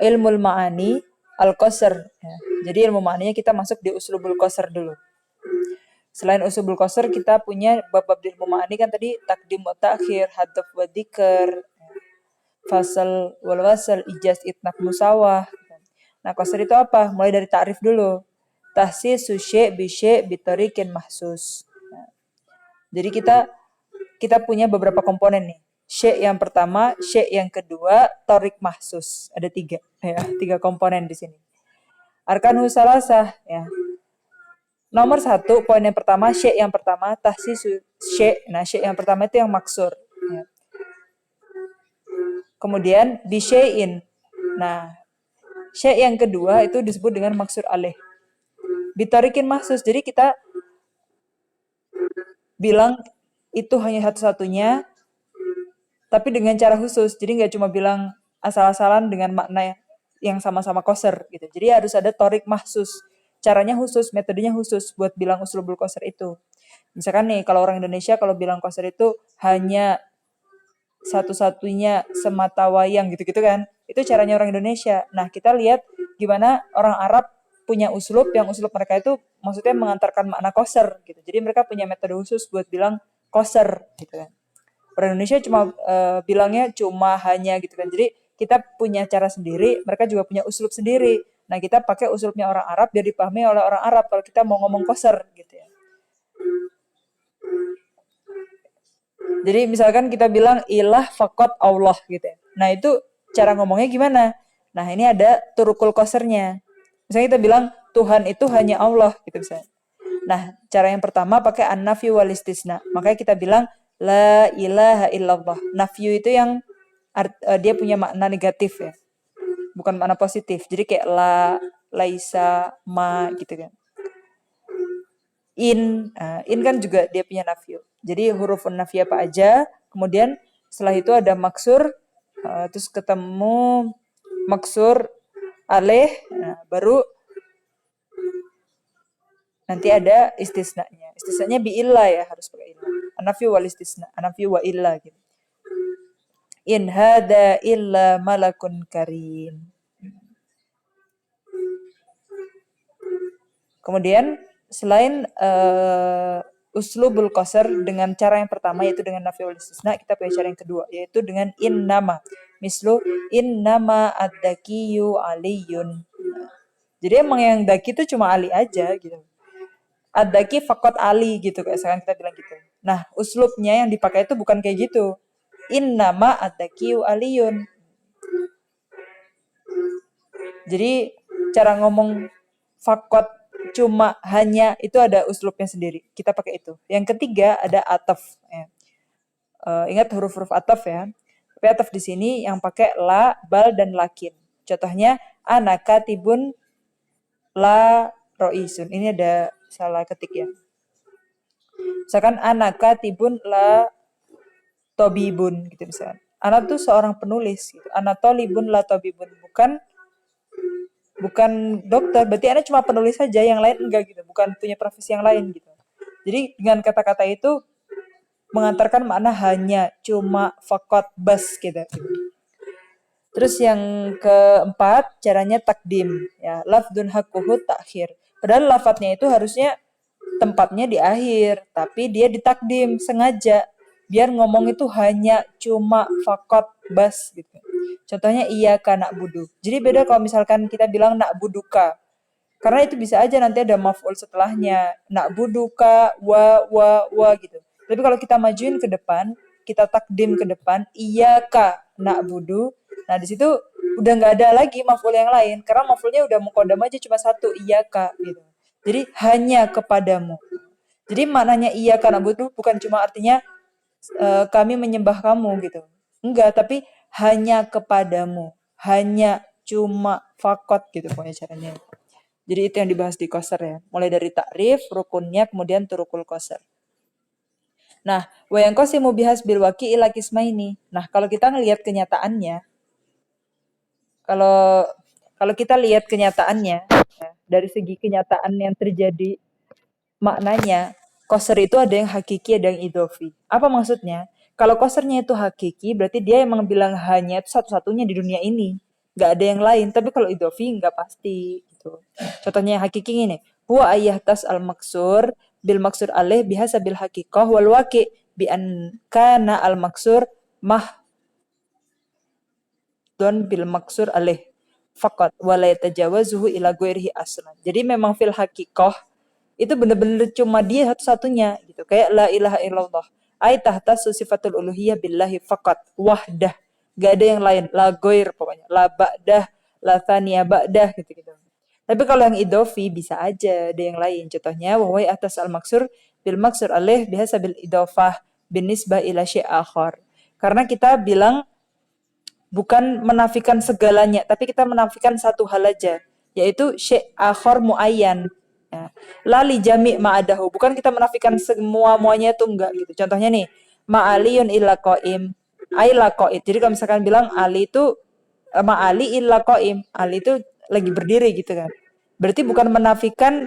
ilmul ma'ani al-qasr. Ya. Jadi ilmu ma'aninya kita masuk di uslubul qasr dulu. Selain uslubul qasr kita punya bab-bab di ilmu ma'ani kan tadi takdim wa ta'khir, hadaf wa dzikr, fasal wal wasal, ijaz itnaq musawah. Nah, qasr itu apa? Mulai dari ta'rif dulu. Tahsis syai' bi syai' bi tariqin mahsus. Nah, jadi kita punya beberapa komponen nih. Syai' yang pertama, syai' yang kedua, tarik mahsus. Ada tiga, ya, tiga komponen di sini. Arkanhu salasah, ya. Nomor satu, poin yang pertama, syai' yang pertama, tahsis syai'. Nah, syai' yang pertama itu yang maksur. Ya. Kemudian, bisyai'in. Nah, syai' yang kedua itu disebut dengan maksur alaih. Bitarikin mahsus, jadi kita bilang itu hanya satu-satunya, tapi dengan cara khusus. Jadi nggak cuma bilang asal-asalan dengan makna yang sama-sama koser gitu. Jadi harus ada torik mahsus. Caranya khusus, metodenya khusus buat bilang uslubul koser itu. Misalkan nih, kalau orang Indonesia kalau bilang koser itu hanya satu-satunya semata wayang gitu-gitu kan. Itu caranya orang Indonesia. Nah, kita lihat gimana orang Arab punya uslub, yang uslub mereka itu maksudnya mengantarkan makna koser gitu. Jadi mereka punya metode khusus buat bilang koser gitu kan. Orang Indonesia cuma bilangnya cuma hanya gitu kan. Jadi kita punya cara sendiri, mereka juga punya uslub sendiri. Nah, kita pakai uslubnya orang Arab biar dipahami oleh orang Arab kalau kita mau ngomong koser gitu ya. Jadi misalkan kita bilang ilah fakot Allah gitu ya. Nah, itu cara ngomongnya gimana? Nah, ini ada turukul kosernya. Misalnya kita bilang Tuhan itu hanya Allah gitu misalnya. Nah, cara yang pertama pakai an-nafyu wal istisna. Makanya kita bilang la ilaha illallah. Nafyu itu yang dia punya makna negatif ya. Bukan makna positif. Jadi kayak la, laisa, ma gitu kan. In kan juga dia punya nafyu. Jadi huruf nafyu apa aja. Kemudian setelah itu ada maksur. Terus ketemu maksur aleh. Nah, baru nanti ada istisnanya. Istisnanya bi illa ya, harus pakai illa. Anafi wal istisna, anafi wa illa gitu. In hada illa malakun karim. Kemudian selain uslubul qasar dengan cara yang pertama yaitu dengan nafi wal istisna, kita punya cara yang kedua yaitu dengan in nama. Mislu in nama ad-dakiyu aliyun. Jadi emang yang daki itu cuma Ali aja gitu. Ad-daki fakot Ali gitu kayak sekarang kita bilang gitu. Nah, uslubnya yang dipakai itu bukan kayak gitu. In nama ad-dakiyu aliyun. Jadi cara ngomong fakot cuma hanya itu ada uslubnya sendiri. Kita pakai itu. Yang ketiga ada ataf. Ya. Ingat huruf-huruf ataf ya. Tapi ataf di sini yang pakai la, bal, dan lakin. Contohnya anaka tibun la roisun. Ini ada salah ketik ya. Misalkan anaka tibun la tobibun gitu misalkan. Anak tuh seorang penulis gitu. Anatolibun la tobibun. Bukan dokter, berarti Anda cuma penulis saja, yang lain enggak gitu, bukan punya profesi yang lain gitu. Jadi dengan kata-kata itu mengantarkan makna hanya, cuma, fakot, bas gitu. Terus yang keempat, caranya takdim, ya, lafdun hakuhu takhir. Padahal lafadznya itu harusnya tempatnya di akhir, tapi dia ditakdim sengaja biar ngomong itu hanya, cuma, fakot, bas gitu. Contohnya iyyaka na'budu. Jadi beda kalau misalkan kita bilang na'buduka. Karena itu bisa aja nanti ada maf'ul setelahnya. Na'buduka wa gitu. Tapi kalau kita majuin ke depan, kita takdim ke depan, iyyaka na'budu. Nah, di situ udah nggak ada lagi maf'ul yang lain karena maf'ulnya udah muqaddam aja cuma satu, iyyaka gitu. Jadi hanya kepadamu. Jadi maknanya iyyaka na'budu bukan cuma artinya kami menyembah kamu gitu. Enggak, tapi hanya kepadamu, hanya, cuma, fakot gitu pokoknya caranya. Jadi itu yang dibahas di qasar ya. Mulai dari takrif, rukunnya, kemudian turukul qasar. Nah, wa yang qasimu bihasbil waqi ila qismaini. Nah, kalau kita ngelihat kenyataannya, kalau kita lihat kenyataannya ya, dari segi kenyataan yang terjadi maknanya, qasar itu ada yang hakiki, ada yang idhofi. Apa maksudnya? Kalau kosernya itu hakiki, berarti dia emang bilang hanya itu satu-satunya di dunia ini. nggak ada yang lain. Tapi kalau idofi nggak pasti gitu. Contohnya yang hakiki ini, huwa ayah tas al maksur bil maksur alih bihasa bil hakikoh wal waki bi an kana al maksur mah don bil maksur alih fakot wala yatajawazuhu ila ghairihi aslan. Jadi memang fil hakikoh itu bener-bener cuma dia satu-satunya gitu. Kayak la ilaha illallah. Ai tahta sifatul uluhiyah billahi faqat wahdah. Gak ada yang lain. La goir pokoknya. La ba'dah, la thaniya ba'dah gitu-gitu. Tapi kalau yang idofi bisa aja ada yang lain. Contohnya wahwai atas al-maksur bil maksur alih biasa bil idofah binisbah ila syai' akhar. Karena kita bilang bukan menafikan segalanya, tapi kita menafikan satu hal aja, yaitu syai' akhar muayyan. Ya. Lali jami' ma'adahu, bukan kita menafikan semua muanya itu enggak gitu. Contohnya nih, ma'aliyun illa qaim, ai la qaid. Jadi kalau misalkan bilang Ali itu ma'ali illa qaim, Ali itu lagi berdiri gitu kan. Berarti bukan menafikan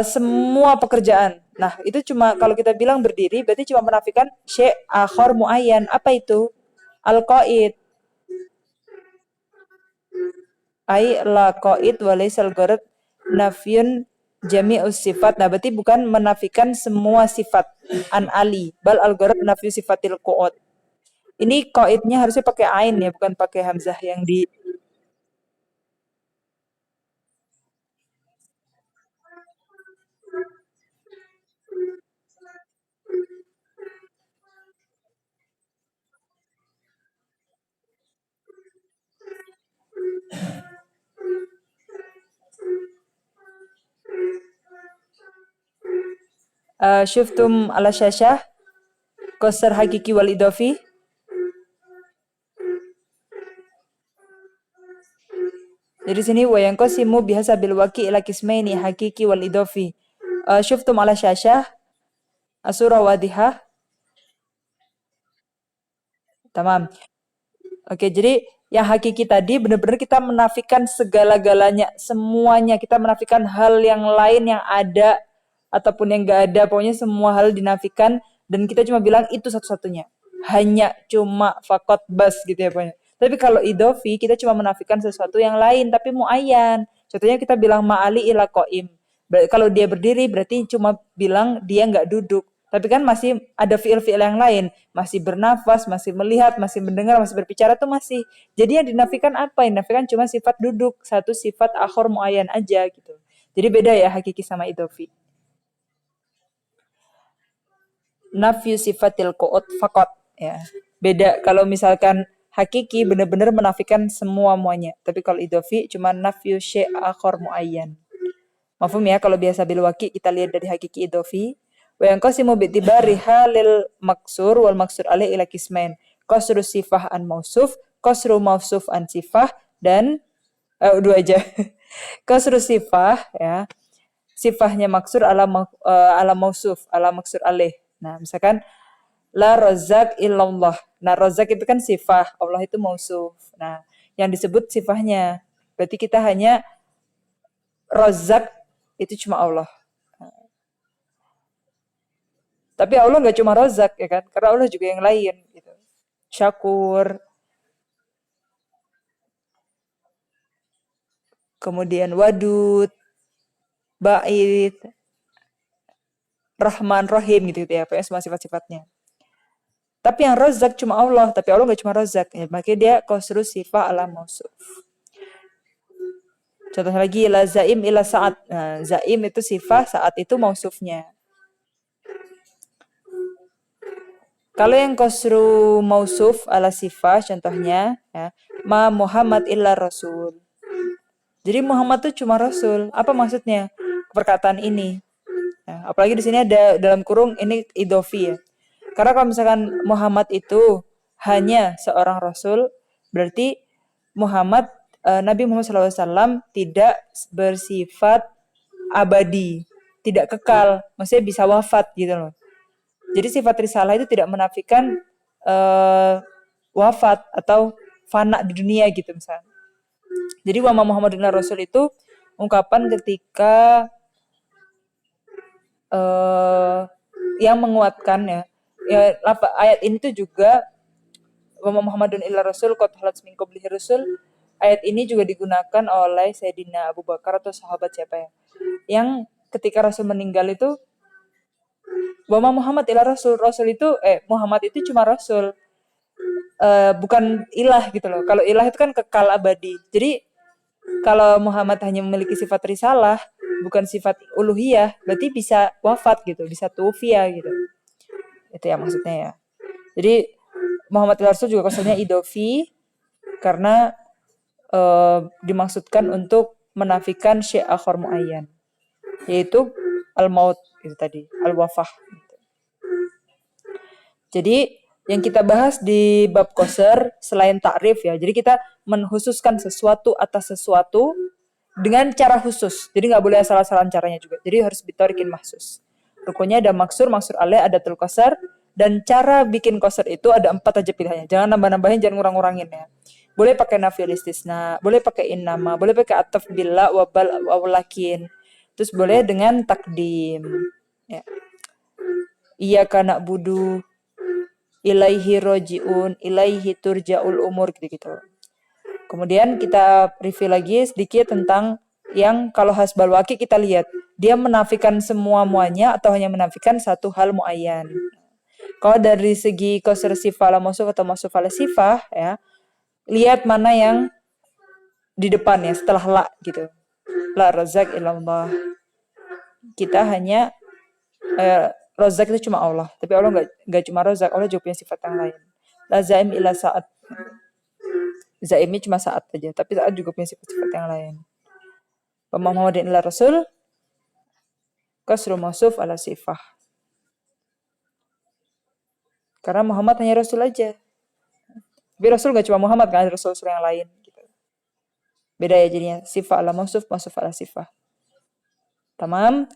semua pekerjaan. Nah, itu cuma kalau kita bilang berdiri berarti cuma menafikan syai' akhar muayyan. Apa itu? Al-qaid. Ai la qaid wa laisal gharad nafyun jami'us sifat. Nah, berarti bukan menafikan semua sifat an ali, bal al gharad nafyu sifatil qu'ud. Ini qaidnya harusnya pakai ain ya, bukan pakai hamzah yang di syuftum ala syasyah qasar hakiki wal idafi. Jadi sini wa yanqasimu bihasa bil waqi ila qismaini hakiki wal idafi. Syuftum ala syasyah asura wadihah. Tamam. Oke, jadi yang hakiki tadi benar-benar kita menafikan segala-galanya, semuanya. Kita menafikan hal yang lain yang ada ataupun yang enggak ada. Pokoknya semua hal dinafikan dan kita cuma bilang itu satu-satunya. Hanya cuma fakot bas gitu ya pokoknya. Tapi kalau idofi kita cuma menafikan sesuatu yang lain tapi muayyan. Contohnya kita bilang ma'ali ila qaim. Kalau dia berdiri berarti cuma bilang dia nggak duduk. Tapi kan masih ada fiil-fiil yang lain, masih bernafas, masih melihat, masih mendengar, masih berbicara tuh masih. Jadi yang dinafikan apa? Yang dinafikan cuma sifat duduk, satu sifat akhor muayyan aja gitu. Jadi beda ya hakiki sama idofi. Nafyu sifatil qu'ud fakot ya. Beda kalau misalkan hakiki benar-benar menafikan semua muanya. Tapi kalau idofi cuma nafyu syai' akhor muayyan. Mafhum ya, kalau biasa bil waqi kita lihat dari hakiki idofi. Wa yanqasimu bi'tibari halil maksur wal maksur alaih ila qismain. Qasru sifah an mausuf, qasru mausuf an sifah dan dua aja. Qasru sifah ya. Sifahnya maksur ala mausuf, ala maksur alaih. Nah, misalkan la razak illallah. Nah, razak itu kan sifah, Allah itu mausuf. Nah, yang disebut sifahnya. Berarti kita hanya razak itu cuma Allah. Tapi Allah nggak cuma rozak ya kan, karena Allah juga yang lain gitu. Syakur, kemudian wadud, ba'id, rahman, rahim gitu ya, pokoknya semua sifat-sifatnya. Tapi yang rozak cuma Allah, tapi Allah nggak cuma rozak, ya, makanya dia qasru sifat ala mausuf. Contoh lagi, la zaim ila saat. Nah, zaim itu sifat, saat itu mausufnya. Kalau yang qasru mausuf ala sifat, contohnya, ya, ma Muhammad illa rasul. Jadi Muhammad itu cuma rasul. Apa maksudnya? Perkataan ini. Nah, apalagi di sini ada dalam kurung ini idofi ya. Karena kalau misalkan Muhammad itu hanya seorang rasul, berarti Muhammad Nabi Muhammad SAW tidak bersifat abadi, tidak kekal, maksudnya bisa wafat gitu loh. Jadi sifat risalah itu tidak menafikan wafat atau fana di dunia gitu misalnya. Jadi wa Muhammadun Rasul itu ungkapan ketika yang menguatkan ya. Ayat ini tuh juga wa Muhammadun illa rasul qad halat min qablihi rusul ayat ini juga digunakan oleh Sayyidina Abu Bakar atau sahabat siapa ya, yang ketika Rasul meninggal itu, bahwa Muhammad adalah Rasul. Rasul itu, Muhammad itu cuma Rasul, bukan ilah gitu loh. Kalau ilah itu kan kekal abadi. Jadi kalau Muhammad hanya memiliki sifat risalah, bukan sifat uluhiyah, berarti bisa wafat gitu, bisa tuwfiya gitu. Itu ya maksudnya ya. Jadi Muhammad Rasul juga konsernya idofi karena dimaksudkan untuk menafikan syai' akhar muayyan, yaitu al-maut itu tadi, al-wafah. Jadi yang kita bahas di bab qasar selain takrif ya, jadi kita mengkhususkan sesuatu atas sesuatu dengan cara khusus. Jadi nggak boleh salah-salahan caranya juga. Jadi harus bitorikin mahsus. Rukunnya ada maksur, maksur alaih, ada tul qasar, dan cara bikin qasar itu ada 4 aja pilihannya. Jangan nambah-nambahin, jangan ngurang-ngurangin ya. Boleh pakai nafiyul istisna, boleh pakai innama, boleh pakai ataf billah wa bal wa walakin. Terus boleh dengan takdim. Ya. Iyyaka na'budu, ilaihi roji'un, ilaihi turja'ul umur gitu-gitu. Kemudian kita review lagi sedikit tentang yang kalau hasbal waqi kita lihat dia menafikan semua-muanya atau hanya menafikan satu hal muayyan. Kalau dari segi qasr sifah la mausuf atau mausuf ala sifah ya, lihat mana yang di depan ya setelah la gitu. La razak illallah. Kita hanya razak itu cuma Allah, tapi Allah nggak cuma razak, Allah juga punya sifat yang lain. La zaim ila saat. Zaimnya cuma saat aja, tapi saat juga punya sifat-sifat yang lain. Muhammadin ila rasul, kasru mausuf ala sifah. Karena Muhammad hanya rasul aja. Tapi rasul gak cuma Muhammad, kan ada rasul-rasul yang lain. Gitu. Beda ya jadinya, sifah ala mausuf, mausuf ala sifah. Tamam.